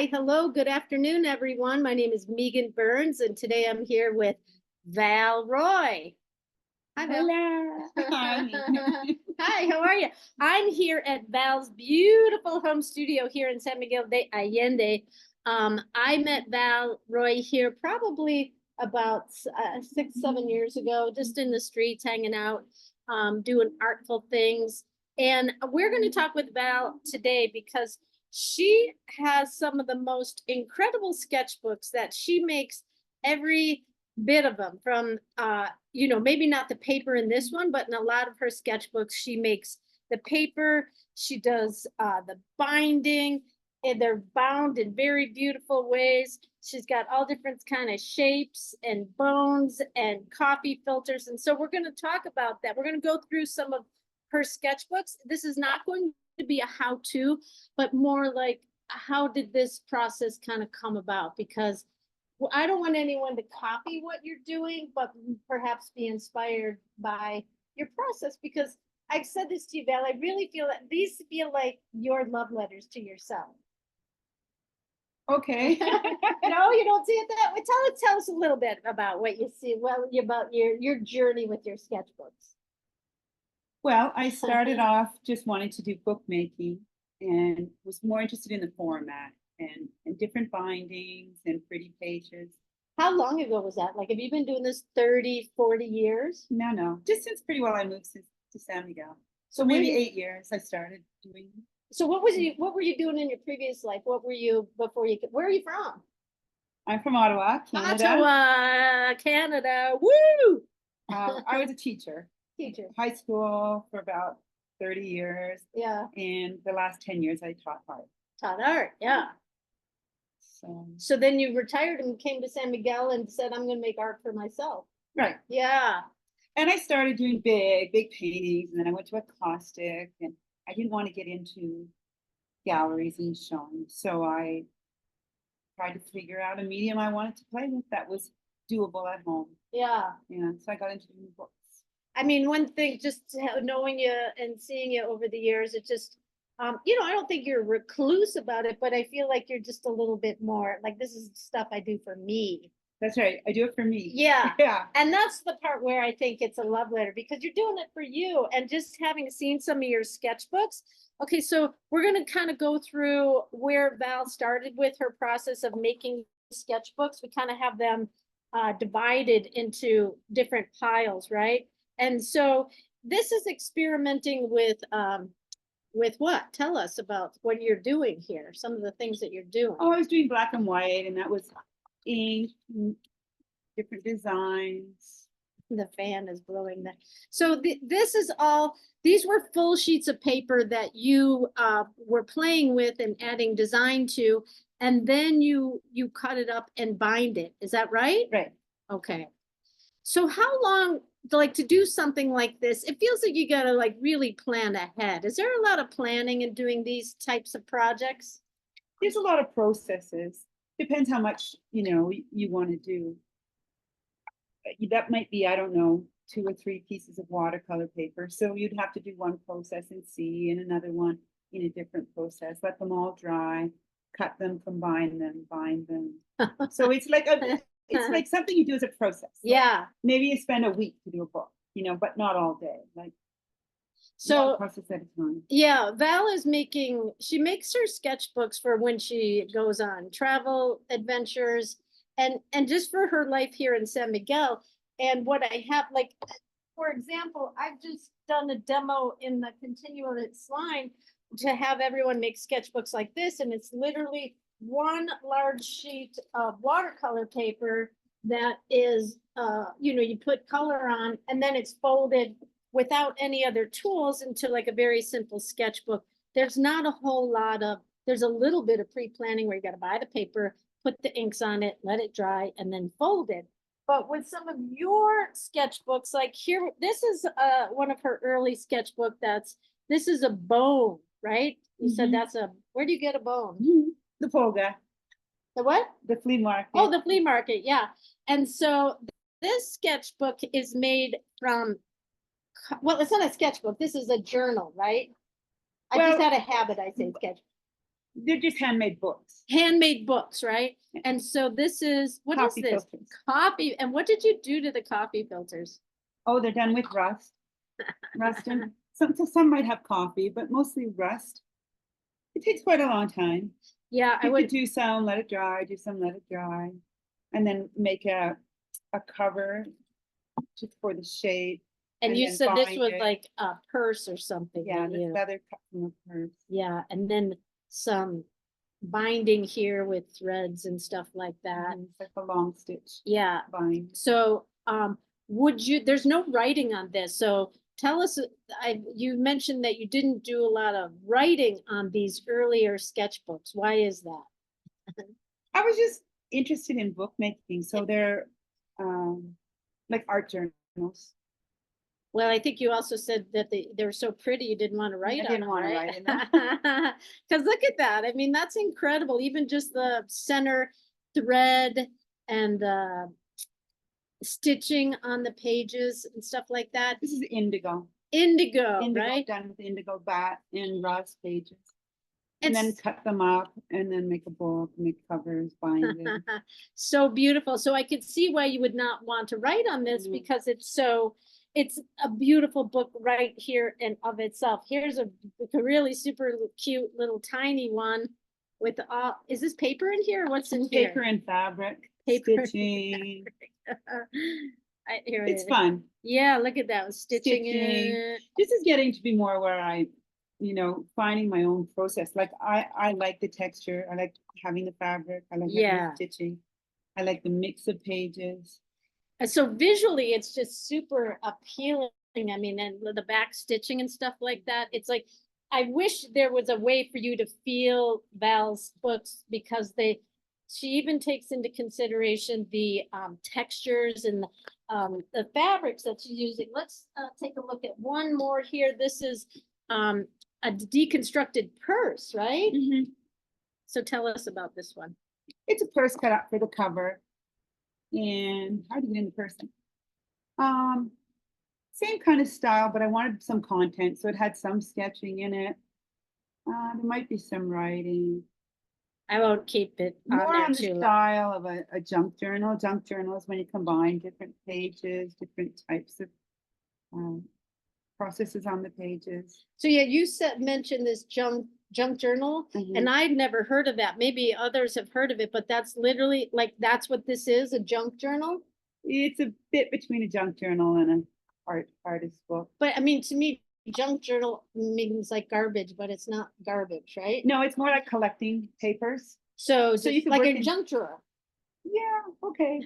Hi, hello, good afternoon, everyone. My name is Meagan Burns, and today I'm here with Val Roy. Hi, Val. Hello. Hi. Hi, how are you? I'm here at Val's beautiful home studio here in San Miguel de Allende. I met Val Roy here probably about 6, 7 years ago, just in the streets, hanging out, doing artful things. And we're going to talk with Val today because she has some of the most incredible sketchbooks that she makes every bit of them from maybe not the paper in this one, but in a lot of her sketchbooks she makes the paper, she does the binding, and they're bound in very beautiful ways. She's got all different kind of shapes and bones and coffee filters, and so we're going to talk about that. We're going to go through some of her sketchbooks. This is not going to be a how-to, but more like how did this process kind of come about, because I don't want anyone to copy what you're doing, but perhaps be inspired by your process, because I've said this to you, Val, I really feel that these feel like your love letters to yourself. Okay. No, you don't see it that way. Tell us a little bit about what you see, about your journey with your sketchbooks. Well, I started off just wanting to do bookmaking and was more interested in the format and different bindings and pretty pages. How long ago was that? Like, have you been doing this 30, 40 years? No, just since pretty well I moved to San Miguel. So When maybe you- 8 years I started doing. So what were you doing in your previous life? What were you before you, where are you from? I'm from Ottawa, Canada. Ottawa, Canada. Woo! I was a teacher. Teacher. High school for about 30 years. Yeah. And the last 10 years I taught art. Taught art, yeah. So then you retired and came to San Miguel and said, I'm going to make art for myself. Right. Yeah. And I started doing big paintings, and then I went to a caustic, and I didn't want to get into galleries and showing. So I tried to figure out a medium I wanted to play with that was doable at home. Yeah. Yeah. So I got into doing books. I mean, one thing, just knowing you and seeing you over the years, it just, I don't think you're recluse about it, but I feel like you're just a little bit more like, this is stuff I do for me. That's right. I do it for me. Yeah. Yeah. And that's the part where I think it's a love letter, because you're doing it for you. And just having seen some of your sketchbooks. Okay, so we're going to kind of go through where Val started with her process of making sketchbooks. We kind of have them divided into different piles, right? And so this is experimenting with what? Tell us about what you're doing here, some of the things that you're doing. Oh, I was doing black and white, and that was ink, different designs. The fan is blowing that. So this is all, these were full sheets of paper that you were playing with and adding design to, and then you cut it up and bind it. Is that right? Right. Okay. So how long, like, to do something like this, it feels like you got to like really plan ahead. Is there a lot of planning in doing these types of projects? There's a lot of processes. Depends how much, you want to do. That might be, I don't know, 2 or 3 pieces of watercolor paper. So you'd have to do one process in C and another one in a different process. Let them all dry, cut them, combine them, bind them. So it's like it's like something you do as a process. Yeah. Like maybe you spend a week to do a book, but not all day. Like so one process at a time. Yeah, Val is she makes her sketchbooks for when she goes on travel adventures and just for her life here in San Miguel. And what I have, like, for example, I've just done a demo in the continuous line to have everyone make sketchbooks like this. And it's literally one large sheet of watercolor paper that is, you put color on, and then it's folded without any other tools into like a very simple sketchbook. There's not a whole lot of, there's a little bit of pre-planning where you got to buy the paper, put the inks on it, let it dry, and then fold it. But with some of your sketchbooks, like here, this is one of her early sketchbook. This is a bone, right? You said that's where do you get a bone? The Polga. The what? The flea market. Oh, the flea market, yeah. And so this sketchbook is made from, well, it's not a sketchbook. This is a journal, right? I just had a habit, I say sketch. They're just handmade books. Handmade books, right? Yeah. And so this is, what is Coffee this? filters. Coffee. And what did you do to the coffee filters? Oh, they're done with rust. Rust and some might have coffee, but mostly rust. It takes quite a long time. Yeah, I You could would, do some, let it dry, do some, let it dry, and then make a cover just for the shape. and you then said this bind was it. like a purse or something. Yeah, that the you- feather cut from the purse. Yeah, and then some binding here with threads and stuff like that. It's like a long stitch Yeah, bind. so, would you, there's no writing on this, so tell us, you mentioned that you didn't do a lot of writing on these earlier sketchbooks. Why is that? I was just interested in bookmaking, so they're like art journals. Well, I think you also said that they were so pretty, you didn't want to write on didn't them, wanna right? write in them. Because look at that, I mean, that's incredible, even just the center thread and the stitching on the pages and stuff like that. This is indigo. Indigo, Indigo right? done with indigo bat and rust pages. And then It's cut them up and then make a book, make covers, bind it. so beautiful. So I could see why you would not want to write on this Mhm. because it's a beautiful book right here and of itself. Here's a really super cute little tiny one with all, is this paper in here? What's in here? Paper and fabric, Paper and stitching. Here it It's is. fun. Yeah, look at that, stitching Stitching. it. This is getting to be more where I, finding my own process. Like I like the texture. I like having the fabric. I like having Yeah. the stitching. I like the mix of pages. And so visually, it's just super appealing. I mean, and the back stitching and stuff like that. It's like, I wish there was a way for you to feel Val's books because she even takes into consideration the textures and the fabrics that she's using. Let's take a look at one more here. This is a deconstructed purse, right? So tell us about this one. It's a purse cut out for the cover. And how do you get in the person? Same kind of style, but I wanted some content, so it had some sketching in it. There might be some writing. I won't keep it on More there on the too long. style of a junk journal. Junk journal is when you combine different pages, different types of processes on the pages. So yeah, you mentioned this junk journal, and I'd never heard of that. Maybe others have heard of it, but that's literally like, that's what this is, a junk journal? It's a bit between a junk journal and an artist book. But I mean, to me, junk journal means like garbage, but it's not garbage, right? No, it's more like collecting papers. So So you just could like work a in- junk drawer. Yeah, okay.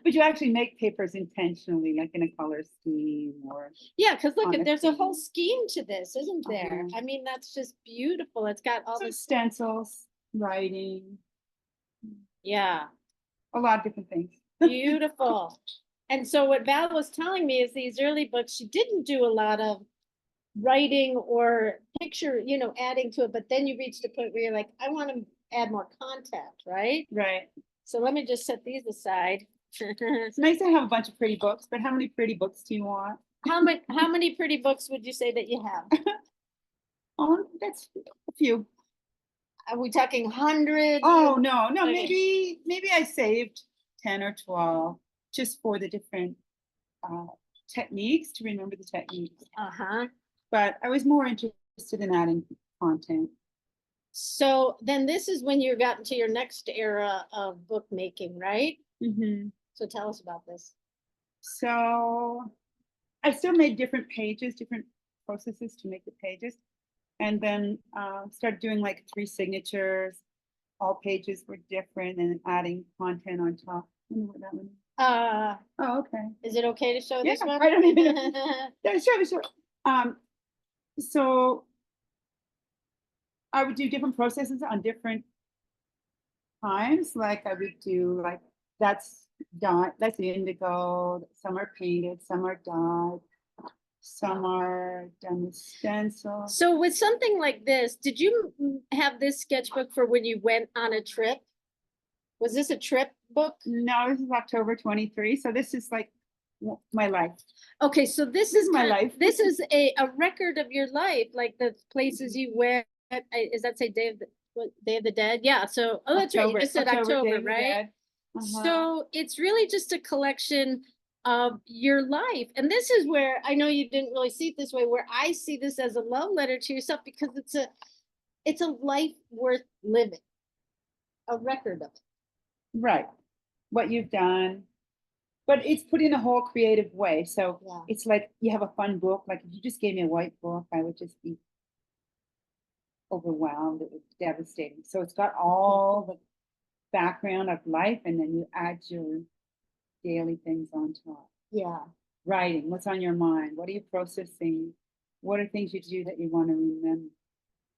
But you actually make papers intentionally, like in a color scheme or. Yeah, because look, On a there's a whole theme. scheme to this, isn't there? Uh-huh. I mean, that's just beautiful. It's got all Some this, stencils, writing, yeah, a lot of different things. beautiful. And so what Val was telling me is these early books, she didn't do a lot of writing or picture, adding to it, but then you reached a point where you're like, I want to add more content, right? Right. So let me just set these aside. It's nice to have a bunch of pretty books, but how many pretty books do you want? How many pretty books would you say that you have? Oh, that's a few. Are we talking hundreds? Oh, no, Okay. maybe I saved 10 or 12 just for the different techniques, to remember the techniques. Uh-huh. But I was more interested in adding content. So then this is when you got into your next era of bookmaking, right? So tell us about this. So I still made different pages, different processes to make the pages. And then started doing like 3 signatures. All pages were different and adding content on top. I don't know what that one is. Oh, okay. Is it okay to show this Yeah, one? I don't even Yeah, sure. So I would do different processes on different times. Like I would do like that's dye, that's indigo. Some are painted, some are dyed, some are done with stencil. So with something like this, did you have this sketchbook for when you went on a trip? Was this a trip book? No, this is October 23. So this is like my life. Okay, so this is my life. This is a record of your life, like the places you went. Is that say Day of the what, Day of the Dead? Yeah, so, oh, that's right, you just said Day October, of the right? Dead. Uh-huh. So it's really just a collection of your life. And this is where I know you didn't really see it this way, where I see this as a love letter to yourself, because it's a life worth living, a record of it. Right, what you've done, but it's put in a whole creative way. So Yeah. it's like you have a fun book. Like if you just gave me a white book, I would just be overwhelmed. It was devastating. So it's got all the background of life, and then you add your daily things on top. Yeah. Writing, what's on your mind? What are you processing? What are things you do that you want to remember?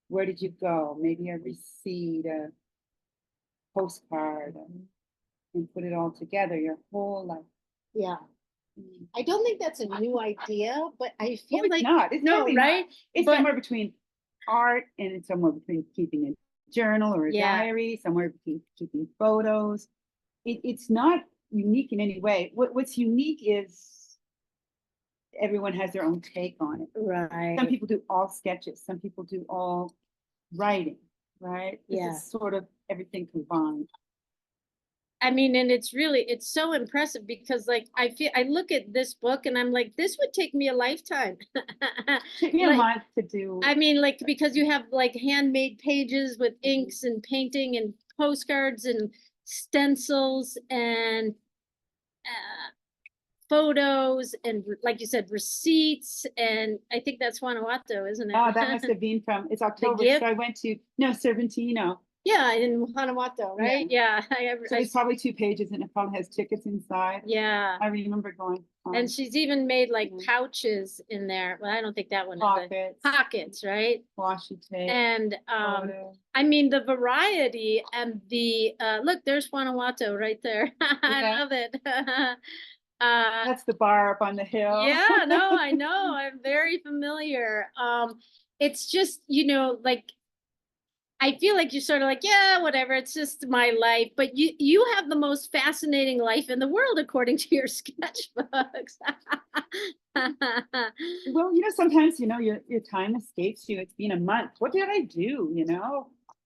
Where did you go? Maybe a receipt, a postcard, and put it all together, your whole life. Yeah. I don't think that's a new idea, but I feel It's like not. It's no, really right? not. It's But- somewhere between art and it's somewhere between keeping a journal or a Yeah. diary, somewhere between keeping photos. It's not unique in any way. What's unique is everyone has their own take on it. Right. Some people do all sketches, some people do all writing, right? This Yeah. is sort of everything combined. I mean, and it's so impressive because like I look at this book and I'm like, this would take me a lifetime. Took me a Like, month to do. I mean, like, because you have like handmade pages with inks and painting and postcards and stencils and photos and like you said, receipts, and I think that's Guanajuato, isn't it? Oh, that must have been it's October. gift? So I went to, no, Servantino. Yeah, in Guanajuato, right? Yeah. So there's probably 2 pages and it probably has tickets inside. yeah. I remember going. And she's even made like Mhm. pouches in there. Well, I don't think that one is Pockets, pockets, right? washi tape. And photo. I mean the variety and the look, there's Guanajuato right there. I Yeah. love it. That's the bar up on the hill. Yeah, no, I know. I'm very familiar. It's just, like I feel like you're sort of like, yeah, whatever, it's just my life. But you have the most fascinating life in the world, according to your sketchbooks. Well, sometimes, your time escapes you. It's been a month. What did I do? Did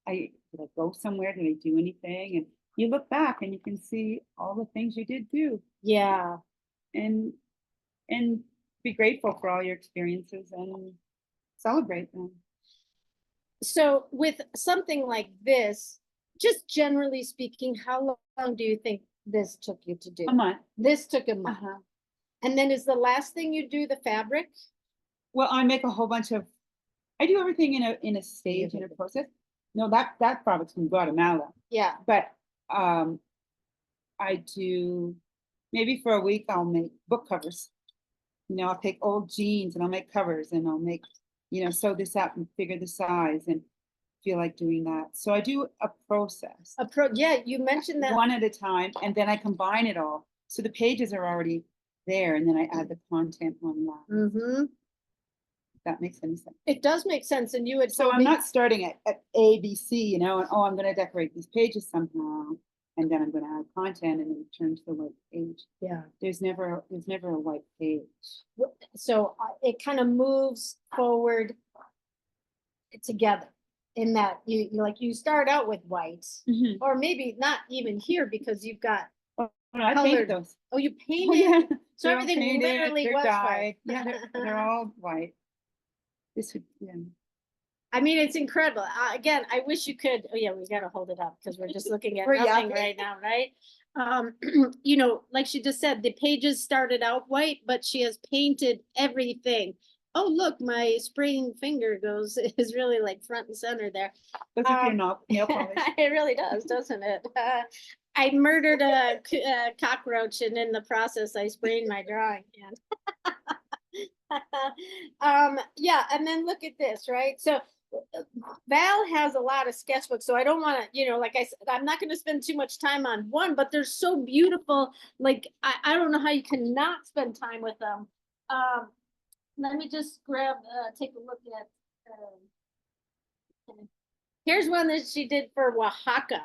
I go somewhere? Did I do anything? And you look back and you can see all the things you did do. Yeah. And be grateful for all your experiences and celebrate them. So with something like this, just generally speaking, how long do you think this took you to do? A month. This took a month. Uh-huh. And then is the last thing you do the fabric? Well, I make a whole bunch of, I do everything in a stage, in a process. No, that fabric's from Guatemala. Yeah. But I do, maybe for a week, I'll make book covers. I'll take old jeans and I'll make covers and I'll make, sew this up and figure the size and feel like doing that. So I do a process. Yeah, you mentioned that. One at a time, and then I combine it all. So the pages are already there, and then I add the content online. Mm-hmm. That makes any sense. It does make sense. And you had So I'm not starting at A, B, C, and I'm going to decorate these pages somehow, and then I'm going to add content and then turn to the white page. Yeah. There's never a white page. So it kind of moves forward together in that you start out with whites, or maybe not even here because you've got No, I painted those. Oh, you Oh, painted. yeah. So They're all everything painted, literally they're was dyed. white. Yeah, they're all white. This would, yeah. I mean, it's incredible. Again, I wish you could. Oh yeah, we got to hold it up because we're just looking at We're nothing yapping. right now, right? Like she just said, the pages started out white, but she has painted everything. Oh, look, my spraying finger is really like front and center there. Those are your nail polish. It really does, doesn't it? I murdered a cockroach, and in the process, I sprained my drawing hand. Yeah, and then look at this, right? So Val has a lot of sketchbooks, so I don't want to, like I said, I'm not going to spend too much time on one, but they're so beautiful. Like, I don't know how you cannot spend time with them. Let me just take a look at, here's one that she did for Oaxaca,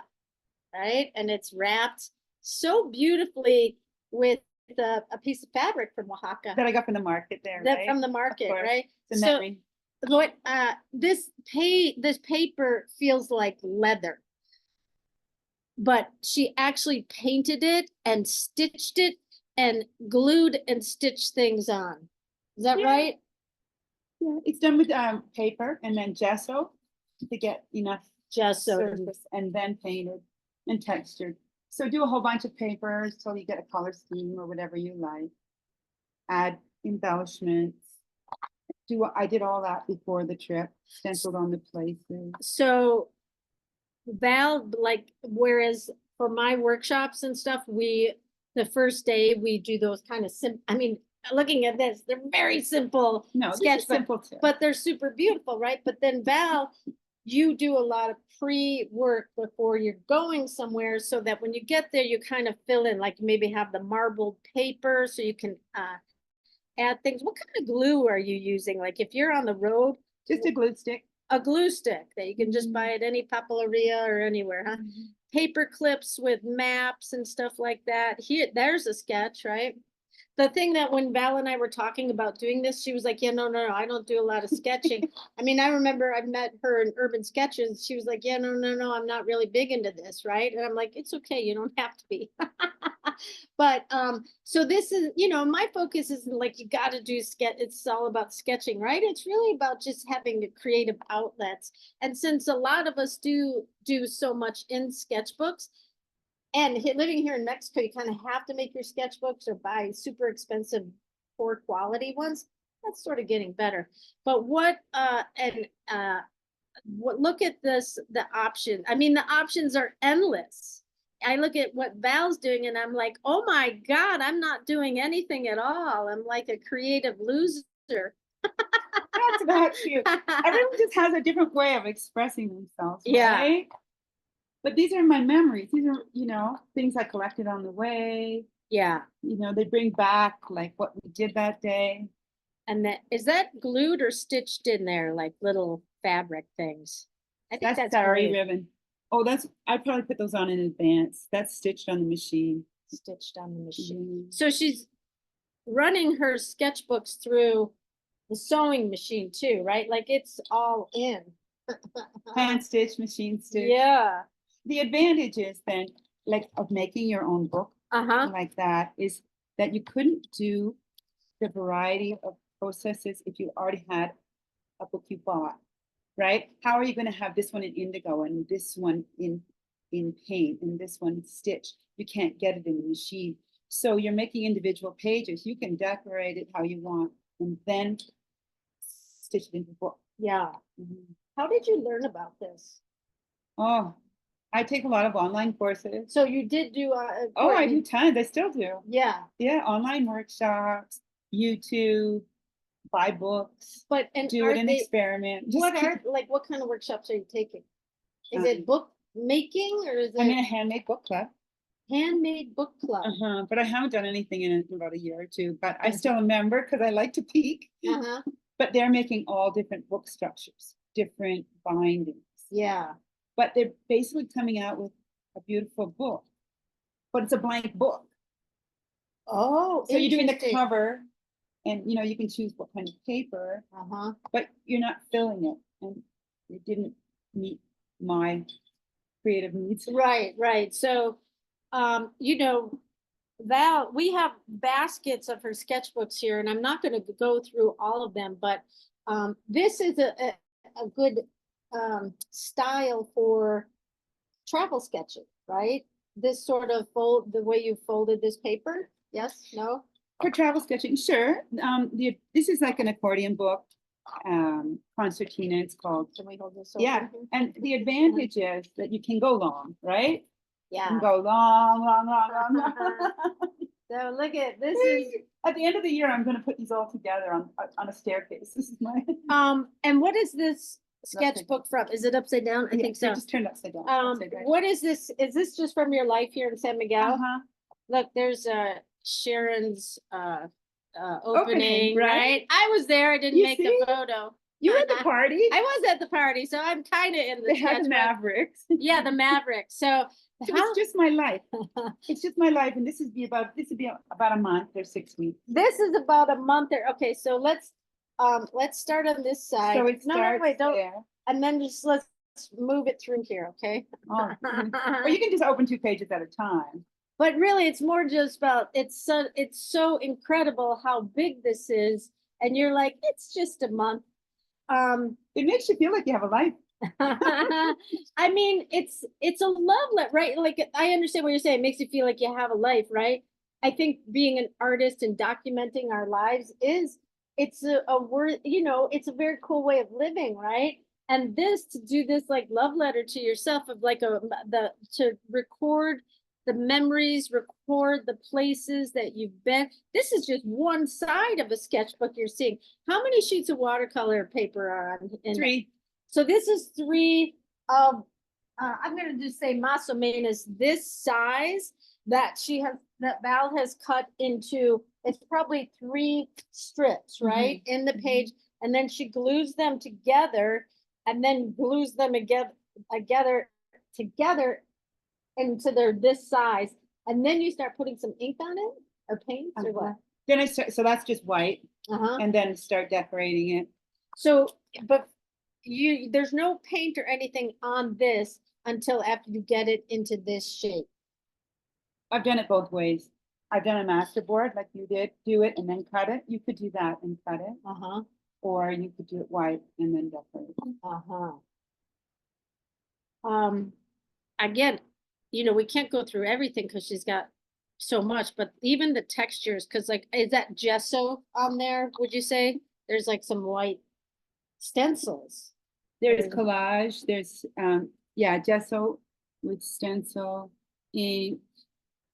right? And it's wrapped so beautifully with a piece of fabric from Oaxaca. That I got from the market there, right? From the market, right? The memory. what, this paper feels like leather. But she actually painted it and stitched it and glued and stitched things on. Is that Yeah. right? Yeah, it's done with paper and then gesso to get enough Gesso. surface and then painted and textured. So do a whole bunch of papers till you get a color scheme or whatever you like. Add embellishments. I did all that before the trip, stenciled on the places. So Val, like, whereas for my workshops and stuff, the first day we do those kind of I mean, looking at this, they're very simple No, this sketch, is simple too. but they're super beautiful, right? But then Val, you do a lot of pre-work before you're going somewhere so that when you get there, you kind of fill in, like maybe have the marbled paper so you can add things. What kind of glue are you using? Like if you're on the road, Just a glue stick. a glue stick that you can just buy at any papeleria or anywhere, huh? Paper clips with maps and stuff like that. Here, there's a sketch, right? The thing that when Val and I were talking about doing this, she was like, yeah, no, I don't do a lot of sketching. I mean, I remember I met her in Urban Sketches. She was like, yeah, no, I'm not really big into this, right? And I'm like, it's okay, you don't have to be. But so this is, my focus is like, you got to do it's all about sketching, right? It's really about just having creative outlets. And since a lot of us do so much in sketchbooks, and living here in Mexico, you kind of have to make your sketchbooks or buy super expensive, poor quality ones. That's sort of getting better. But look at this, the option. I mean, the options are endless. I look at what Val's doing and I'm like, oh my God, I'm not doing anything at all. I'm like a creative loser. That's about you. Everyone just has a different way of expressing themselves, Yeah. right? But these are my memories. These are, things I collected on the way. Yeah. They bring back like what we did that day. And is that glued or stitched in there, like little fabric things? I think That's sari glued. ribbon. Oh, I probably put those on in advance. That's stitched on the machine. Stitched on the machine. So she's running her sketchbooks through the sewing machine too, right? Like it's all in. Hand stitch, machine stitch. Yeah. The advantage is then, like, of making your own book like that is that you couldn't do the variety of processes if you already had a book you bought, right? How are you going to have this one in indigo and this one in paint and this one stitched? You can't get it in the machine. So you're making individual pages. You can decorate it how you want and then stitch it into the book. Yeah. How did you learn about this? Oh, I take a lot of online courses. So you did do I do tons. I still do. Yeah. Yeah, online workshops, YouTube, buy books, and do an experiment. What kind of workshops are you taking? Is it book making or is it? I'm in a handmade book club. Handmade book club. But I haven't done anything in about a year or two. But I still remember because I like to peek. But they're making all different book structures, different bindings. Yeah. But they're basically coming out with a beautiful book, but it's a blank book. Oh, so you're doing the cover, and you can choose what kind of paper. But you're not filling it, and it didn't meet my creative needs. Right. So, Val, we have baskets of her sketchbooks here, and I'm not going to go through all of them, but this is a good style for travel sketching, right? This sort of the way you folded this paper. Yes, no? For travel sketching, sure. This is like an accordion book, concertina it's called. Can we hold this over? Yeah, and the advantage is that you can go long, right? Yeah. You can go long. So look at this. At the end of the year, I'm going to put these all together on a staircase. This is my. And what is this sketchbook from? Is it upside down? I think so. Just turned upside down. What is this? Is this just from your life here in San Miguel? Look, there's Sharon's opening, right? I was there. I didn't make the photo. You were at the party. I was at the party, so I'm kind of in the They had the Mavericks. Yeah, the Mavericks. So it's just my life. It's just my life, and this would be about a month or 6 weeks. This is about a month or okay. So let's let's start on this side. So it No, starts wait, don't, there. and then just let's move it through here, okay? Oh, or you can just open 2 pages at a time. But really, it's more just about, it's so incredible how big this is. And you're like, it's just a month. It makes you feel like you have a life. I mean, it's a love letter, right? Like, I understand what you're saying. It makes you feel like you have a life, right? I think being an artist and documenting our lives it's a word, you know, it's a very cool way of living, right? And this, to do this like love letter to yourself of like to record the memories, record the places that you've been. This is just one side of a sketchbook you're seeing. How many sheets of watercolor paper are on? 3. So this is 3 of, I'm gonna just say más o menos this size that that Val has cut into, it's probably 3 strips, right? In the page, and then she glues them together and then glues them together into this size. And then you start putting some ink on it or paint or what? Then I start, so that's just white, and then start decorating it. So, but there's no paint or anything on this until after you get it into this shape. I've done it both ways. I've done a masterboard like you did, do it and then cut it. You could do that and cut it. Or you could do it white and then decorate it. Again, you know, we can't go through everything because she's got so much, but even the textures, because like, is that gesso on there, would you say? There's like some white stencils. There's collage, there's yeah, gesso with stencil, ink,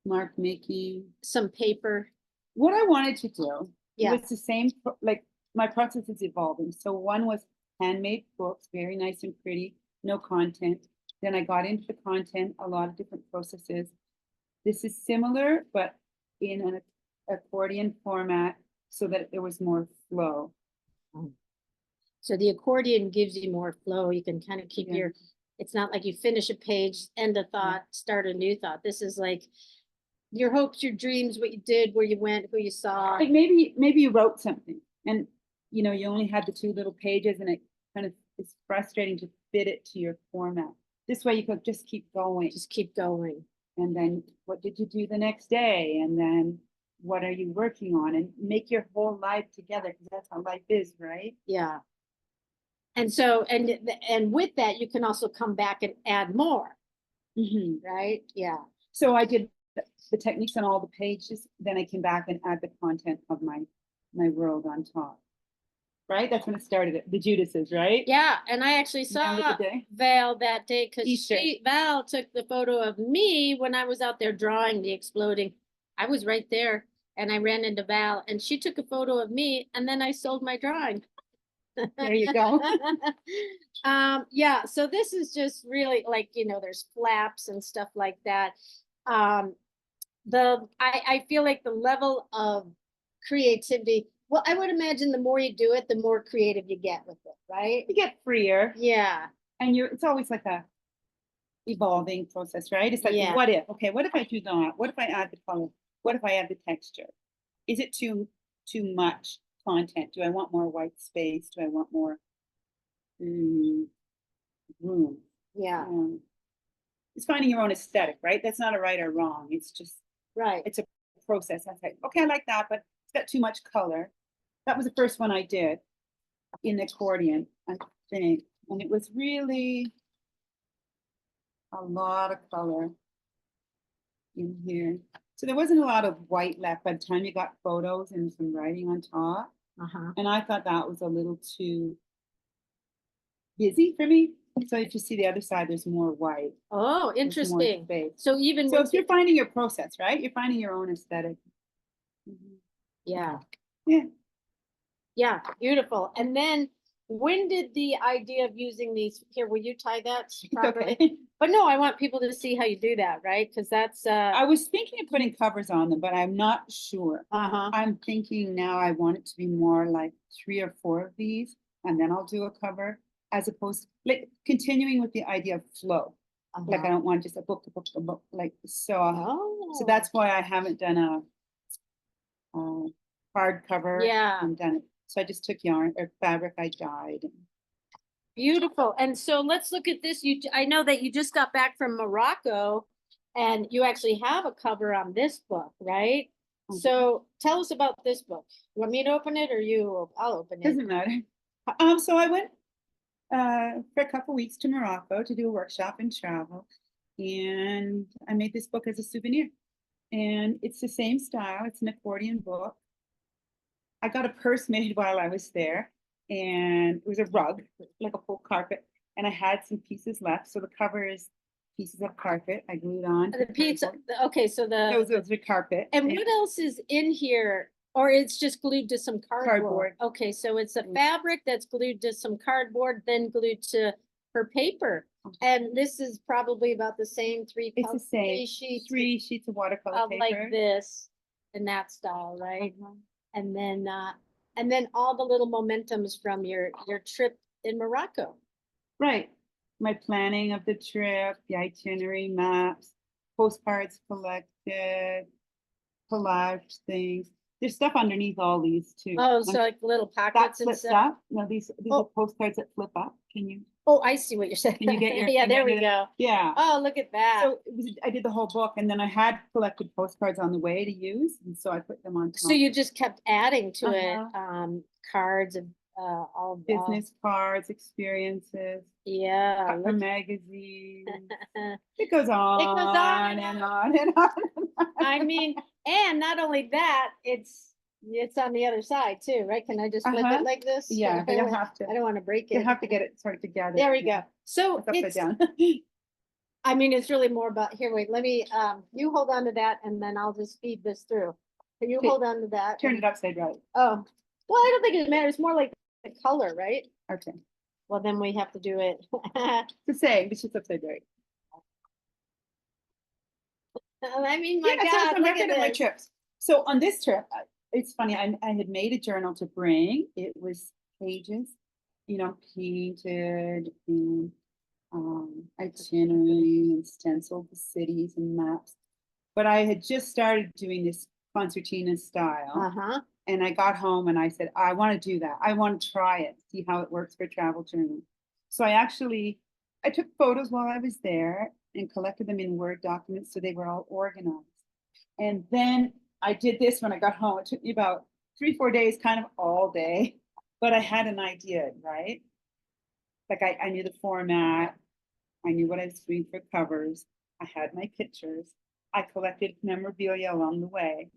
mark making. Some paper. What I wanted to do, Yeah, was the same, like my process is evolving. So one was handmade books, very nice and pretty, no content. Then I got into the content, a lot of different processes. This is similar, but in an accordion format so that there was more flow. so the accordion gives you more flow. You can kind of keep Yeah. it's not like you finish a page, end a thought, start a new thought. This is like your hopes, your dreams, what you did, where you went, who you saw. Like maybe you wrote something and you know, you only had the 2 little pages and it kind of is frustrating to fit it to your format. This way you could just keep going. Just keep going. And then what did you do the next day? And then what are you working on? And make your whole life together, because that's how life is, right? Yeah. And so, and with that, you can also come back and add more, right? Yeah. So I did the techniques on all the pages, then I came back and add the content of my world on top. Right? That's when it started, the Judases, right? Yeah, and I actually Remember saw the day? Val that day because Easter. Val took the photo of me when I was out there drawing the exploding. I was right there and I ran into Val and she took a photo of me and then I sold my drawing. There you go. Yeah, so this is just really like, you know, there's flaps and stuff like that. I feel like the level of creativity, well, I would imagine the more you do it, the more creative you get with it, right? You get freer. Yeah. And it's always like a evolving process, right? It's like, Yeah. what if? Okay, what if I do that? What if I add the color? What if I add the texture? Is it too much content? Do I want more white space? Do I want more room? Yeah. It's finding your own aesthetic, right? That's not a right or wrong. It's just, Right. it's a process. I say, okay, I like that, but it's got too much color. That was the first one I did in the accordion, I think. And it was really a lot of color in here. So there wasn't a lot of white left by the time you got photos and some writing on top. And I thought that was a little too busy for me. So if you see the other side, there's more white. Oh, There's more interesting. space. So even So with if you're finding your process, right? You're finding your own aesthetic. yeah. Yeah. Yeah, beautiful. And then when did the idea of using these here, will you tie that properly? Okay. But no, I want people to see how you do that, right? Because that's I was thinking of putting covers on them, but I'm not sure. I'm thinking now I want it to be more like 3 or 4 of these, and then I'll do a cover, as opposed to like continuing with the idea of flow. Like I don't want just a book, like so. So that's why I haven't done a hardcover. Yeah. And done it So I just took yarn or fabric I dyed. Beautiful. And so let's look at this. I know that you just got back from Morocco and you actually have a cover on this book, right? Mhm. So tell us about this book. You want me to open it or you? I'll open it. Doesn't matter. So I went for a couple weeks to Morocco to do a workshop and travel, and I made this book as a souvenir. And it's the same style. It's an accordion book. I got a purse made while I was there, and it was a rug, like a full carpet. And I had some pieces left, so the cover is pieces of carpet I glued on. The pizza. Okay, so It was the carpet. and what else is in here? Or it's just glued to some cardboard? Cardboard. Okay, so it's a fabric that's glued to some cardboard, then glued to her paper. And this is probably about the same It's the same. three sheets Three sheets of watercolor of paper. like this in that style, right? Uh-huh. And then all the little momentums from your trip in Morocco. Right. My planning of the trip, the itinerary maps, postcards collected, collage things. There's stuff underneath all these too. Oh, so like little That pockets and flips stuff. up. No, these Oh. are postcards that flip up. Can you? Oh, I see what you're saying. Can you get your? Yeah, there we finger- go. Yeah. Oh, look at that. So I did the whole book, and then I had collected postcards on the way to use, and so I put them on top. So you just kept adding to it, Uh-huh. cards of all Business cards, experiences, yeah. cut from look- magazines. It goes on on and on and on. I mean, and not only that, it's on the other side too, right? Can I just flip Uh-huh. it like this? Yeah, but you'll have to. I don't want to break it. You have to get it sort of together. There we go. So It's upside it's, down. I mean, it's really more about, here, wait, let me, you hold on to that and then I'll just feed this through. Can you Okay. hold on to that? Turn it upside right. Oh, well, I don't think it matters. It's more like the color, right? Okay. Well, then we have to do it. It's the same, it's just upside right. I mean, my Yeah, so God, some look record at of my this. trips. So on this trip, it's funny, I had made a journal to bring. It was pages, painted and itinerary and stenciled the cities and maps. But I had just started doing this concertina style. Uh-huh. And I got home and I said, I want to do that. I want to try it, see how it works for travel journal. So I took photos while I was there and collected them in Word documents so they were all organized. And then I did this when I got home. It took me about 3-4 days, kind of all day, but I had an idea, right? Like I knew the format. I knew what I was doing for covers. I had my pictures. I collected memorabilia along the way.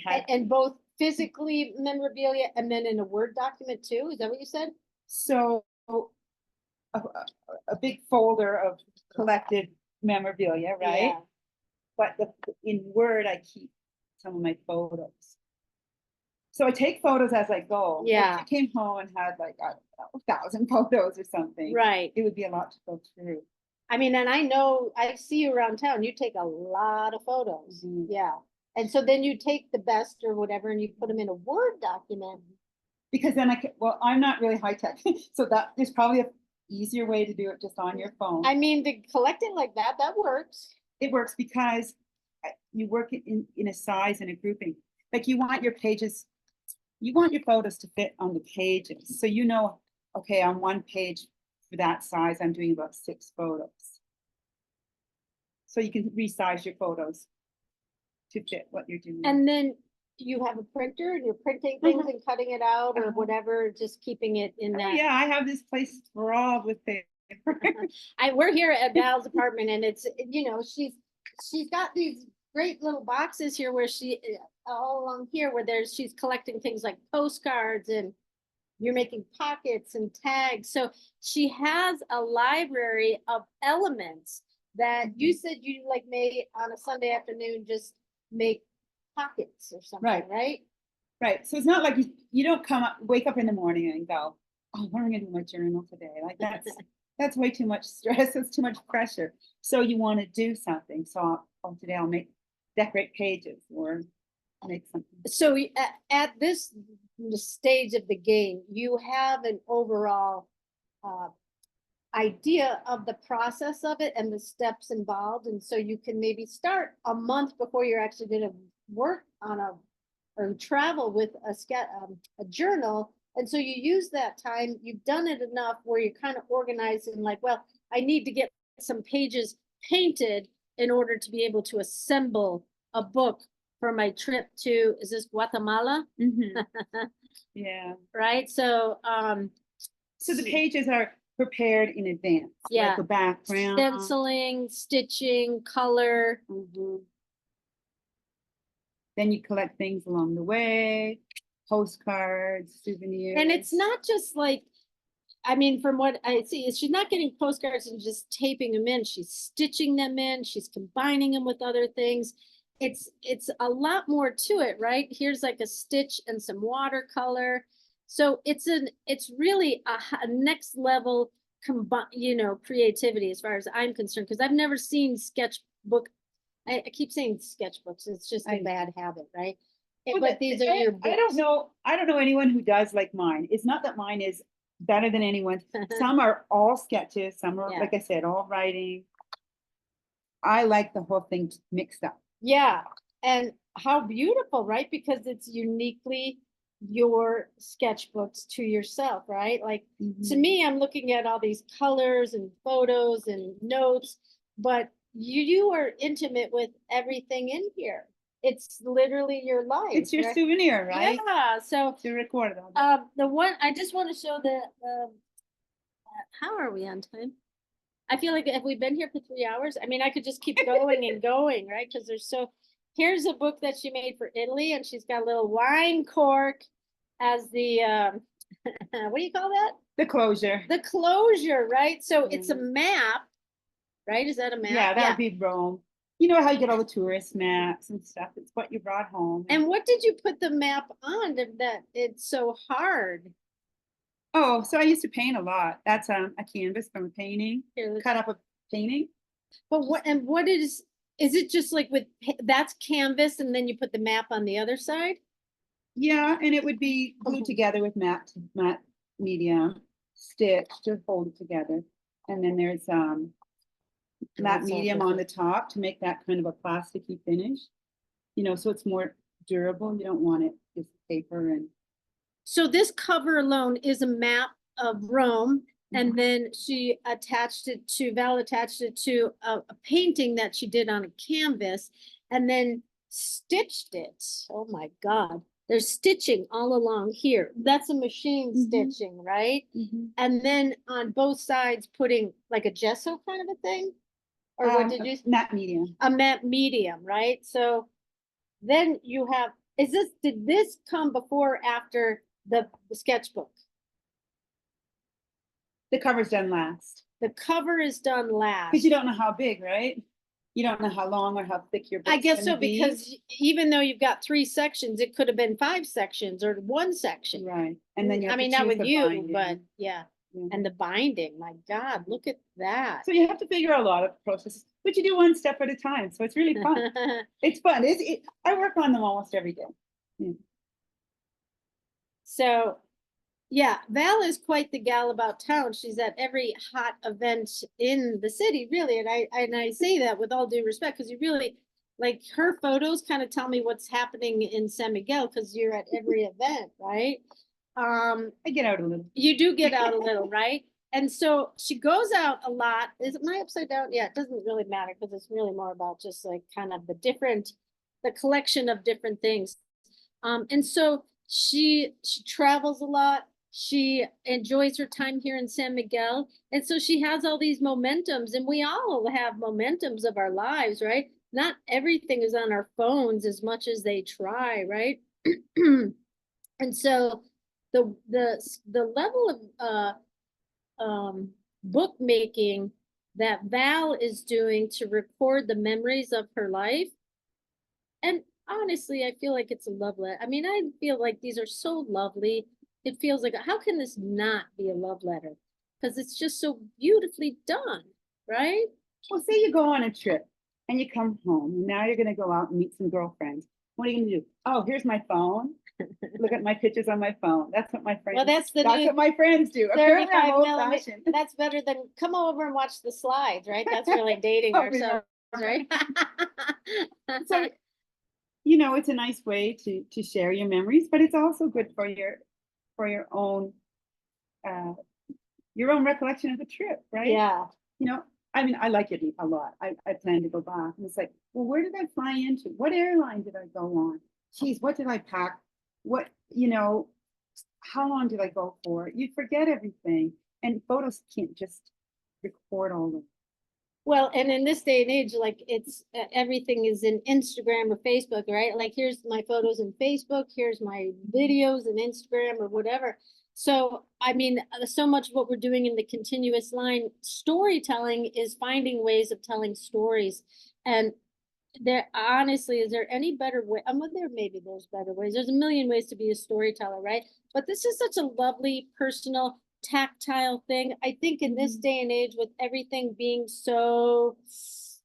I had And both physically memorabilia and then in a Word document too? Is that what you said? so a big folder of collected memorabilia, right? Yeah. But in Word, I keep some of my photos. So I take photos as I go. Yeah. If I came home and had like, I don't know, 1,000 photos or something, Right. it would be a lot to go through. I mean, and I know, I see you around town, you take a lot of photos. Mhm. Yeah. And so then you take the best or whatever and you put them in a Word document. Because then I'm not really high tech. So there's probably a easier way to do it just on your phone. I mean, to collect it like that, that works. It works because you work it in a size and a grouping. Like you want your photos to fit on the pages. So okay, on one page for that size, I'm doing about 6 photos. So you can resize your photos to fit what you're doing. And then you have a printer and you're printing things and cutting it out or Uh-huh. whatever, just keeping it in that. Yeah, I have this place sprawled with paper. We're here at Val's apartment and it's, she's got these great little boxes here where all along here where she's collecting things like postcards and you're making pockets and tags. So she has a library of elements that you said you like made on a Sunday afternoon, just make pockets or something, right? Right. So it's not like you don't wake up in the morning and go, oh, what am I gonna do in my journal today? Like that's way too much stress. It's too much pressure. So you want to do something. So today I'll decorate pages or make something. So at this stage of the game, you have an overall idea of the process of it and the steps involved. And so you can maybe start a month before you're actually going to work on or travel with a journal And so you use that time, you've done it enough where you're kind of organized and like, well, I need to get some pages painted in order to be able to assemble a book for my trip to, is this Guatemala? Mhm. Yeah. Right? So, So the pages are prepared in advance. Yeah. Like a background. stenciling, stitching, color. Mhm. Then you collect things along the way, postcards, souvenirs. And it's not just like, I mean, from what I see, is she's not getting postcards and just taping them in. She's stitching them in. She's combining them with other things. It's a lot more to it, right? Here's like a stitch and some watercolor. So it's really a next level creativity as far as I'm concerned, because I've never seen sketchbook. I keep saying sketchbooks. It's just a bad habit, right? But these are your books. I don't know anyone who does like mine. It's not that mine is better than anyone's. Some are all sketches, some are, Yeah. like I said, all writing. I like the whole thing mixed up. Yeah, and how beautiful, right? Because it's uniquely your sketchbooks to yourself, right? Like to me, I'm looking at all these colors and photos and notes, but you are intimate with everything in here. It's literally your life. It's your right? souvenir, right? Yeah, so To record it all. the one I just want to show how are we on time? I feel like have we been here for 3 hours? I mean, I could just keep going and going, right? Because here's a book that she made for Italy, and she's got a little wine cork as the what do you call that? The closure. The closure, right? So it's a map, right? Is that a map? Yeah, that would be Rome. You know how you get all the tourist maps and stuff. It's what you brought home. And what did you put the map on that it's so hard? Oh, so I used to paint a lot. That's a canvas from a painting. Here, Cut up a painting. But what is it just like that's canvas and then you put the map on the other side? Yeah, and it would be glued together with matte medium, stitched to hold it together. And then there's matte medium on the top to make that kind of a plasticky finish. You know, so it's more durable. You don't want it just paper and. So this cover alone is a map of Rome, and then Val attached it to a painting that she did on a canvas, and then stitched it. Oh my God. There's stitching all along here. That's a machine stitching, right? And then on both sides putting like a gesso kind of a thing? Or what did you? Matte medium. A matte medium, right? So then you have, did this come before or after the sketchbook? The cover's done last. The cover is done last. Because you don't know how big, right? You don't know how long or how thick your book's I guess so, be. because even though you've got 3 sections, it could have been 5 sections or 1 section. Right. And then you have I mean, to not choose with the you, binding. but yeah. And the binding, my God, look at that. So you have to figure out a lot of processes, but you do one step at a time. So it's really fun. It's fun. I work on them almost every day. Yeah. So, yeah, Val is quite the gal about town. She's at every hot event in the city, really. And I say that with all due respect, because you really, like, her photos kind of tell me what's happening in San Miguel, because you're at every event, right? I get out a little. You do get out a little, right? And so she goes out a lot. Is it my upside down? Yeah, it doesn't really matter, because it's really more about just like kind of the collection of different things. And so she travels a lot. She enjoys her time here in San Miguel. And so she has all these momentums, and we all have momentums of our lives, right? Not everything is on our phones as much as they try, right? And so the level of bookmaking that Val is doing to record the memories of her life, and honestly, I feel like it's a love letter. I mean, I feel like these are so lovely. It feels like, how can this not be a love letter? Because it's just so beautifully done, right? Well, say you go on a trip and you come home, and now you're going to go out and meet some girlfriends. What are you going to do? Oh, here's my phone. Look at my pictures on my phone. That's what my friends. Well, that's what my friends do. Apparently, I'm 35 millimeter. old-fashioned. That's better than come over and watch the slides, right? That's really dating ourselves, right? So, you know, it's a nice way to share your memories, but it's also good for your for your own recollection of the trip, right? Yeah. You know, I mean, I like it a lot. I plan to go back. And it's like, well, where did I fly into? What airline did I go on? Geez, what did I pack? What, how long did I go for? You forget everything. And photos can't just record all of it. Well, and in this day and age, like it's everything is in Instagram or Facebook, right? Like here's my photos in Facebook, here's my videos in Instagram or whatever. So, I mean, so much of what we're doing in the continuous line storytelling is finding ways of telling stories. And there honestly, is there any better way? Maybe there's better ways. There's a million ways to be a storyteller, right? But this is such a lovely, personal, tactile thing. I think in this day and age, with everything being so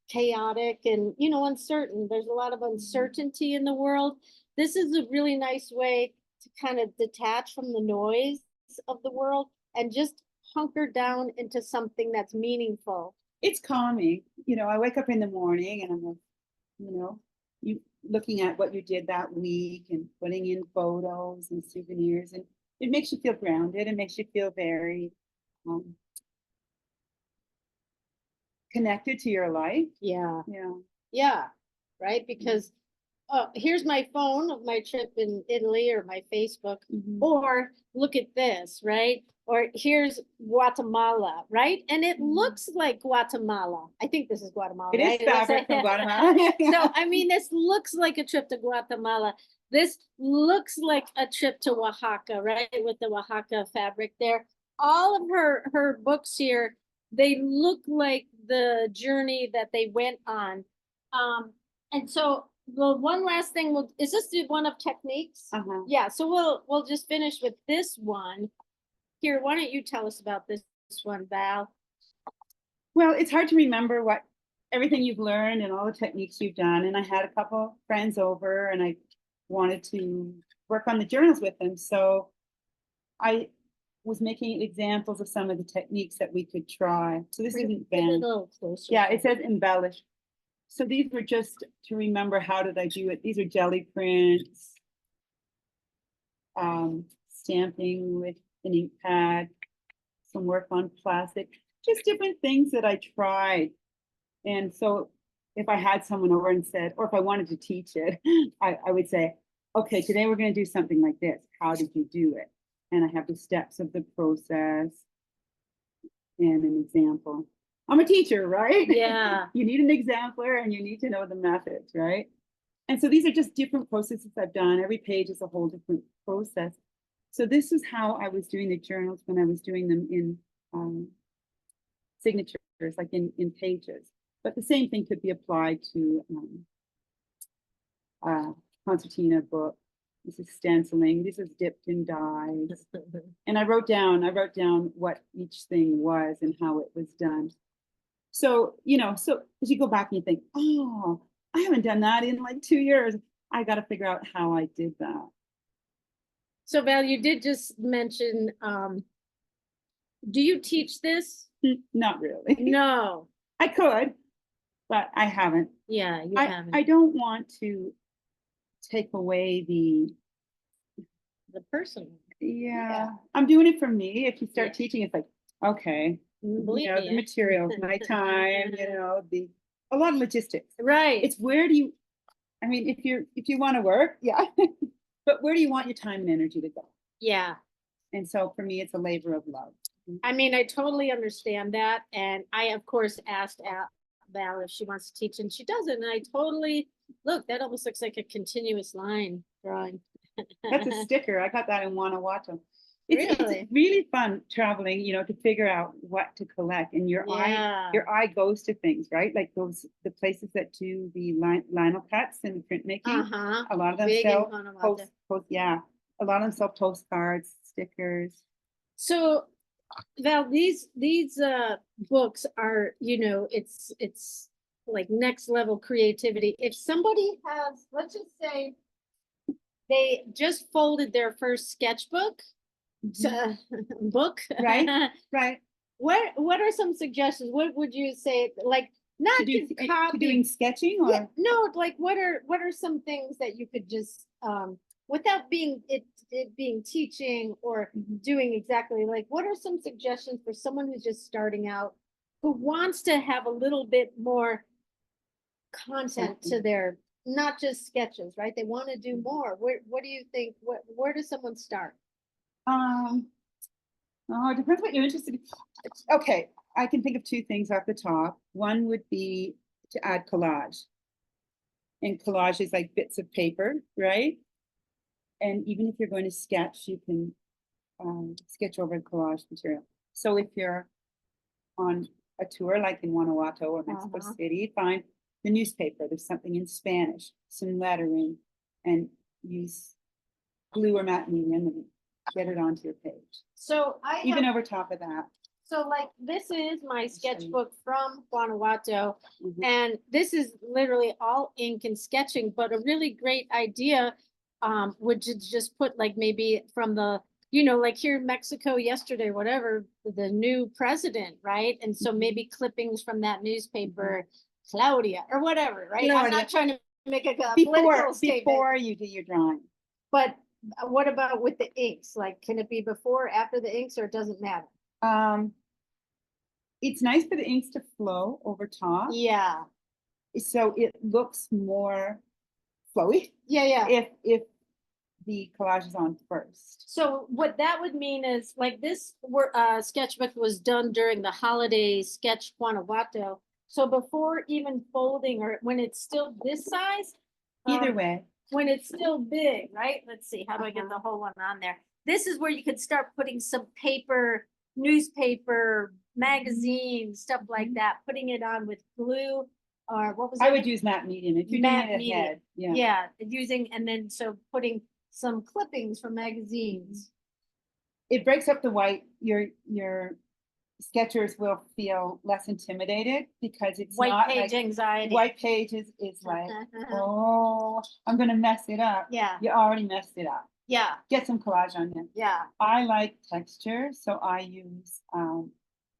chaotic and uncertain, there's a lot of uncertainty in the world. This is a really nice way to kind of detach from the noise of the world and just hunker down into something that's meaningful. It's calming. I wake up in the morning and I'm like, you looking at what you did that week and putting in photos and souvenirs, and it makes you feel grounded. It makes you feel very connected to your life. Yeah. Yeah. Yeah. Right. Because here's my phone of my trip in Italy or my Facebook, or look at this, right? Or here's Guatemala, right? And it looks like Guatemala. I think this is Guatemala. It right? is fabric from Guatemala. So, I mean, this looks like a trip to Guatemala. This looks like a trip to Oaxaca, right? With the Oaxaca fabric there. All of her books here, they look like the journey that they went on. And so, well, one last thing, is this the one of techniques? Yeah, so we'll just finish with this one. Here, why don't you tell us about this one, Val? Well, it's hard to remember everything you've learned and all the techniques you've done. And I had a couple friends over and I wanted to work on the journals with them. So I was making examples of some of the techniques that we could try. So this isn't banned. A little closer. Yeah, it says embellish. So these were just to remember, how did I do it? These are jelly prints, stamping with an ink pad, some work on plastic, just different things that I tried. And so if I had someone over and said, or if I wanted to teach it, I would say, okay, today we're going to do something like this. How did you do it? And I have the steps of the process and an example. I'm a teacher, right? Yeah. You need an exemplar and you need to know the methods, right? And so these are just different processes I've done. Every page is a whole different process. So this is how I was doing the journals when I was doing them in signatures, like in pages. But the same thing could be applied to concertina book. This is stenciling. This is dipped in dyes. And I wrote down what each thing was and how it was done. So, so as you go back and you think, oh, I haven't done that in like 2 years. I got to figure out how I did that. So Val, you did just mention, do you teach this? Not really. No. I could, but I haven't. Yeah, you haven't. I don't want to take away the person. Yeah. I'm doing it for me. If you start teaching, it's like, okay, Believe me, the materials, my time, a lot of logistics. Right. It's if you want to work, yeah. But where do you want your time and energy to go? Yeah. And so for me, it's a labor of love. I mean, I totally understand that. And I, of course, asked Val if she wants to teach, and she doesn't. And I totally, look, that almost looks like a continuous line drawing. That's a sticker. I got that in Guanajuato. It's Really? really fun traveling, to figure out what to collect, and your eye goes to things, right? Like the places that do the lino cuts and printmaking. A lot of them sell a lot of them sell postcards, stickers. So Val, these books are, it's like next level creativity. If somebody has, let's just say they just folded their first sketchbook book, right? What are some suggestions? What would you say, like, not to doing sketching, or no, like what are some things that you could just without being it it being teaching or doing exactly like, what are some suggestions for someone who's just starting out, who wants to have a little bit more content to their, not just sketches, right? They want to do more. What do you think? Where does someone start? Oh, it depends what you're interested in. Okay, I can think of two things off the top. One would be to add collage. And collage is like bits of paper, right? And even if you're going to sketch, you can sketch over the collage material. So if you're on a tour like in Guanajuato or Mexico City, find the newspaper. There's something in Spanish, some lettering, and use glue or matte medium and get it onto your page. So Even over top of that. So like, this is my sketchbook from Guanajuato, Mhm. and this is literally all ink and sketching, but a really great idea would just put like maybe from the, like here in Mexico yesterday, whatever, the new president, right? And so maybe clippings from that newspaper, Claudia, or whatever, right? I'm Claudia. not trying to make a political statement. Before you do your drawing. But what about with the inks? Like, can it be before or after the inks, or it doesn't matter? It's nice for the inks to flow over top. Yeah. So it looks more flowy. Yeah. If the collage is on first. So what that would mean is like this sketchbook was done during the holiday sketch Guanajuato. So before even folding, or when it's still this size, Either way. when it's still big, right? Let's see, how do I get the whole one on there? This is where you could start putting some paper, newspaper, magazine, stuff like that, putting it on with glue, or what was I it? would use matte medium if you're Matte doing it medium. ahead. Yeah. Yeah, using, and then so putting some clippings from magazines. It breaks up the white. Your sketchers will feel less intimidated because it's White not page like anxiety. white page is like, oh, I'm gonna mess it up. Yeah. You already messed it up. Yeah. Get some collage on it. Yeah. I like texture, so I use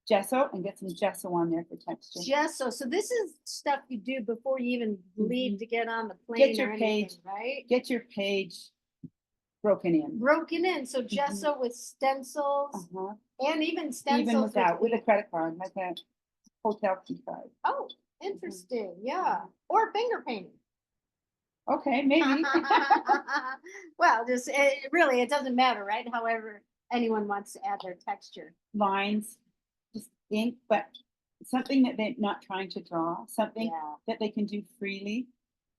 gesso and get some gesso on there for texture. Gesso. So this is stuff you do before you even leave to get on the plane. Get your or page, anything, right? Get your page broken in. Broken in. So gesso with stencils and even stencils. Even without, with a credit card, like a hotel key card. Oh, interesting. Yeah. Or finger painting. Okay, maybe. Well, just really, it doesn't matter, right? However, anyone wants to add their texture. Lines, just ink, but something that they're not trying to draw, something that they can do freely,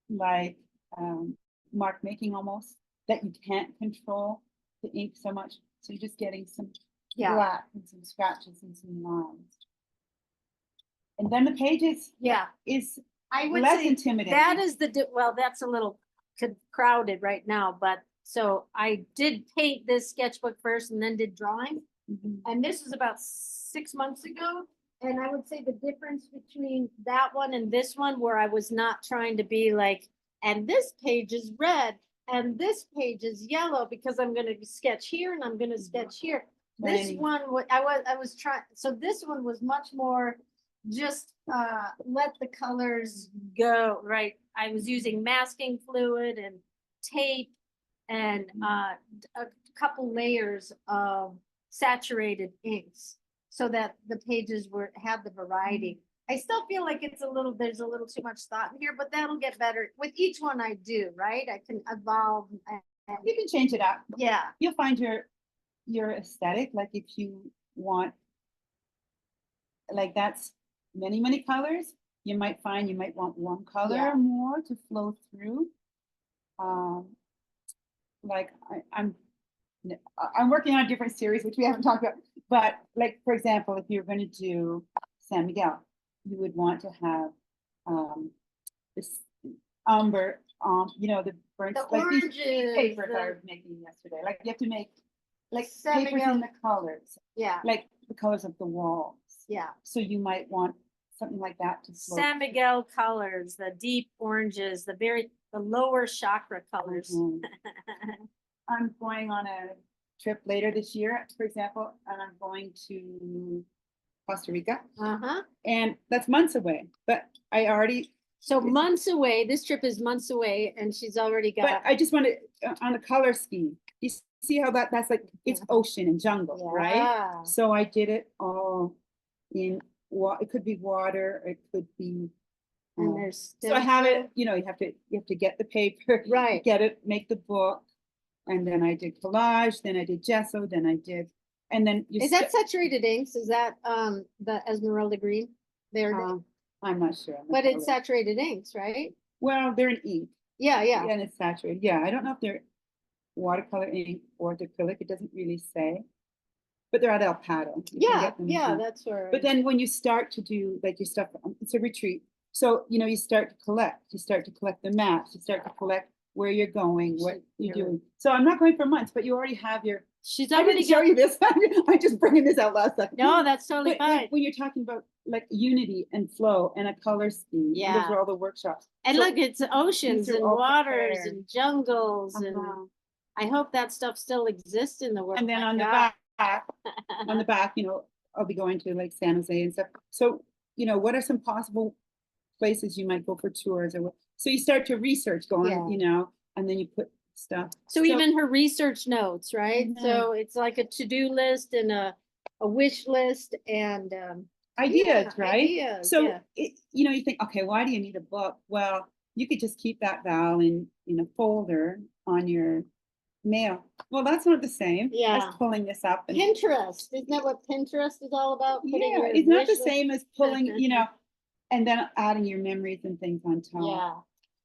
like mark making almost, that you can't control the ink so much. So you're just getting some black and some scratches and some lines. And then the pages is I would less say intimidating. that is well, that's a little crowded right now, but so I did paint this sketchbook first and then did drawing. And this was about 6 months ago. And I would say the difference between that one and this one, where I was not trying to be like, and this page is red and this page is yellow because I'm going to sketch here and I'm going to sketch here. This one, I was trying, so this one was much more just let the colors go, right? I was using masking fluid and tape and a couple layers of saturated inks so that the pages had the variety. I still feel like there's a little too much thought in here, but that'll get better. With each one I do, right? I can evolve. You can change it up. Yeah. You'll find your aesthetic, like if you want, like that's many colors, you might find you might want one color more to flow through. Like I'm working on a different series, which we haven't talked about, but like, for example, if you're going to do San Miguel, you would want to have this umber, the burnt, like these papers I was making yesterday. Like you have to make like papers in the colors. Yeah. Like the colors of the walls. Yeah. So you might want something like that to flow. San Miguel colors, the deep oranges, the lower chakra colors. I'm going on a trip later this year, for example, and I'm going to Costa Rica. And that's months away, but I already. So months away, this trip is months away and she's already got. But I just want to, on a color scheme, You see how that's like, it's ocean and jungle, right? Yeah. So I did it all in it could be water, it could be. And there's So I have stencil. it, you have to get the paper, Right. get it, make the book. And then I did collage, then I did gesso, then I did, and then you. Is that saturated inks? Is that the Esmeralda green? There, I'm not sure. on the but it's color. saturated inks, right? Well, they're in ink. Yeah, yeah. And it's saturated. Yeah, I don't know if they're watercolor ink or acrylic. It doesn't really say. But they're at El Pato. You can Yeah, get them yeah, here. that's where. But then when you start to do like your stuff, it's a retreat. So, you start to collect. You start to collect the maps. You start to collect where you're going, what you're doing. So I'm not going for months, but you already have your. She's I already didn't show you this. I'm just bringing this out last second. No, that's totally But like, fine. when you're talking about like unity and flow and a color scheme, and those Yeah. are all the workshops. And So look, it's oceans are and all waters prepared. and jungles and I hope that stuff still exists in the world. And then My on the God. back, I'll be going to like San Jose and stuff. So, what are some possible places you might go for tours or what? So you start to research going, and then you put stuff. So even her research notes, right? Mhm. So it's like a to-do list and a wish list and Ideas, right? Ideas, So yeah. you think, okay, why do you need a book? Well, you could just keep that Val in a folder on your mail. Well, that's not the same Yeah. as pulling this up. And Pinterest, isn't that what Pinterest is all about? Putting yeah, your it's not the wish list- same as pulling, and then adding your memories and things on top. Yeah.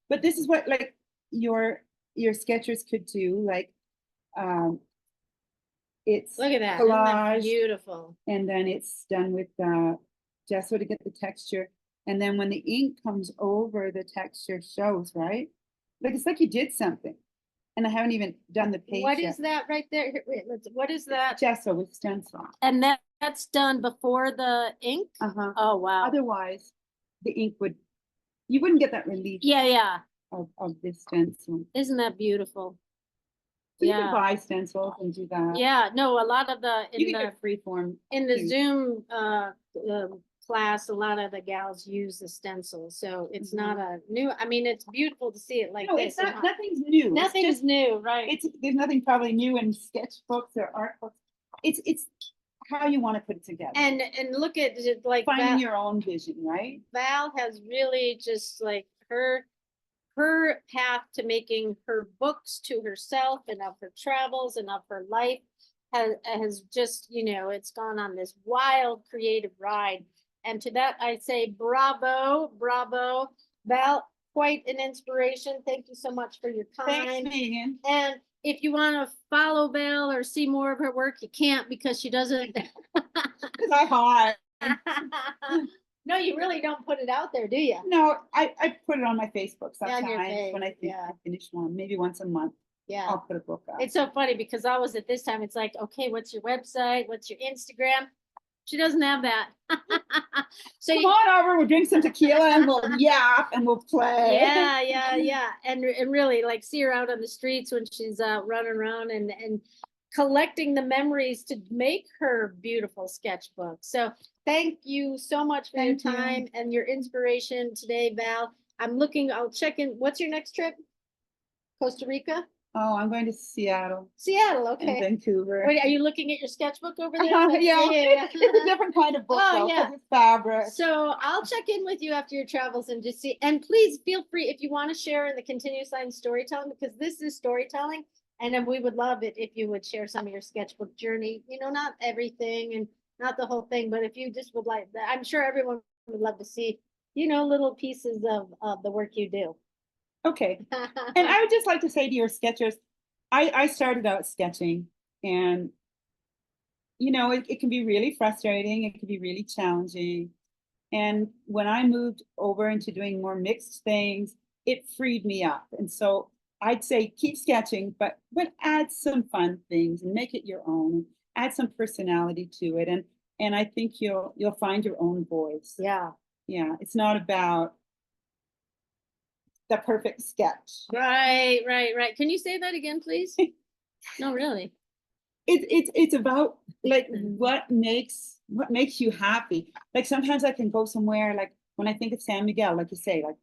But this is what like your sketchers could do, like it's Look at that. Isn't that collage, beautiful. and then it's done with gesso to get the texture. And then when the ink comes over, the texture shows, right? Like it's like you did something. And I haven't even done the page What yet. is that right there? Here, wait, what is that? Gesso with stencil. And that's done before the ink? Uh-huh. Oh, wow. Otherwise, the ink you wouldn't get that relief Yeah. of this stencil. Isn't that beautiful? So you can buy stencils and do that. Yeah, no, a lot of You can get free form. in the too. Zoom class, a lot of the gals use the stencil, so it's not a new, I mean, it's beautiful to see it like No, this. it's not, nothing's new. It's Nothing is just- new, right? There's nothing probably new in sketchbooks or art books. It's how you want to put it together. And look at it, like Finding your own vision, right? Val has really just like her path to making her books to herself and of her travels and of her life has just, it's gone on this wild creative ride. And to that, I say bravo, Val, quite an inspiration. Thank you so much for your time. Thanks, Meagan. And if you want to follow Val or see more of her work, you can't because she doesn't. Because I hide. No, you really don't put it out there, do you? No, I put it on my Facebook Yeah, on sometimes your when I page, think yeah. I finish one, maybe once a month. Yeah. I'll put a book up. It's so funny because always at this time, it's like, okay, what's your website? What's your Instagram? She doesn't have that. So Come on over, we'll drink some tequila and we'll yap and we'll play. yeah. And really like see her out on the streets when she's running around and collecting the memories to make her beautiful sketchbook. So thank you so much for your Thank you. time and your inspiration today, Val. I'll check in. What's your next trip? Costa Rica? Oh, I'm going to Seattle Seattle, and okay. Vancouver. Wait, are you looking at your sketchbook over there? Yeah. It's a different kind of book Oh, though, yeah. 'cause it's fabric. So I'll check in with you after your travels and just see, and please feel free if you want to share in the continuous line storytelling, because this is storytelling. And then we would love it if you would share some of your sketchbook journey, not everything and not the whole thing, but if you just would like that, I'm sure everyone would love to see, little pieces of the work you do. Okay. And I would just like to say to your sketchers, I started out sketching and, it can be really frustrating. It can be really challenging. And when I moved over into doing more mixed things, it freed me up. And so I'd say keep sketching, but add some fun things and make it your own. Add some personality to it. And I think you'll find your own voice. Yeah. Yeah. It's not about the perfect sketch. Right. Can you say that again, please? No, really. It's about like what makes you happy. Like sometimes I can go somewhere, like when I think of San Miguel, like you say, like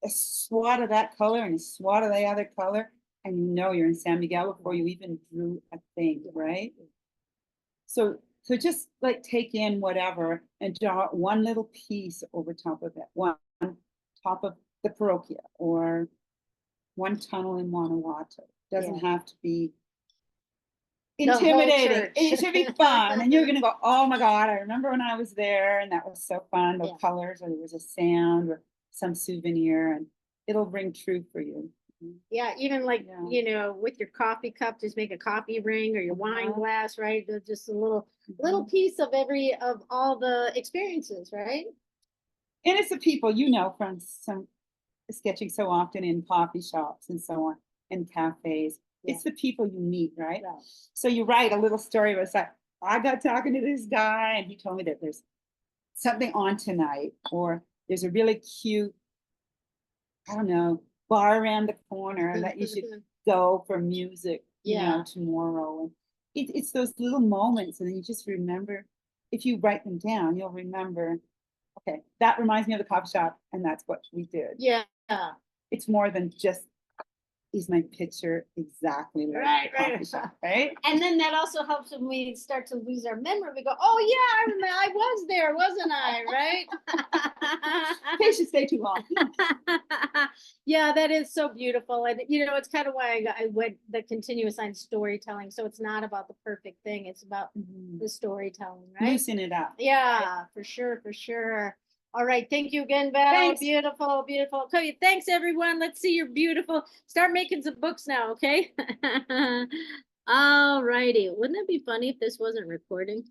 a swat of that color and a swat of the other color, and you know you're in San Miguel before you even drew a thing, right? So just like take in whatever and draw one little piece over top of it, one top of the parochia or one tunnel in Guanajuato. Doesn't have to be The whole intimidating. church. It should be fun. And you're gonna go, oh my God, I remember when I was there and that was so fun. The Yeah. colors, or there was a sound or some souvenir, and it'll ring true for you. Yeah, even like, Yeah. you know, with your coffee cup, just make a coffee ring or your wine Uh-huh. glass, right? Just a little piece of of all the experiences, right? And it's the people you know from some sketching so often in coffee shops and so on, and cafes. Yeah. It's the people you meet, right? Right. So you write a little story where it's like, I got talking to this guy and he told me that there's something on tonight, or there's a really cute, I don't know, bar around the corner that you should go for music, you Yeah. know, tomorrow. And it's those little moments, and then you just remember, if you write them down, you'll remember, okay, that reminds me of the coffee shop, and that's what we did. Yeah. It's more than just, is my picture exactly like Right, the coffee right. shop, right? And then that also helps when we start to lose our memory. We go, oh yeah, I remember, I was there, wasn't I? Right? Patients stay too long. Yeah, that is so beautiful. And you know, it's kind of why I went the continuous line storytelling. So it's not about the perfect thing, it's about the storytelling, right? Loosen it up. Yeah, for sure, for sure. All right, thank you again, Val. Thanks. Beautiful, beautiful. Okay, thanks everyone. Let's see your beautiful. Start making some books now, okay? All righty. Wouldn't it be funny if this wasn't recording?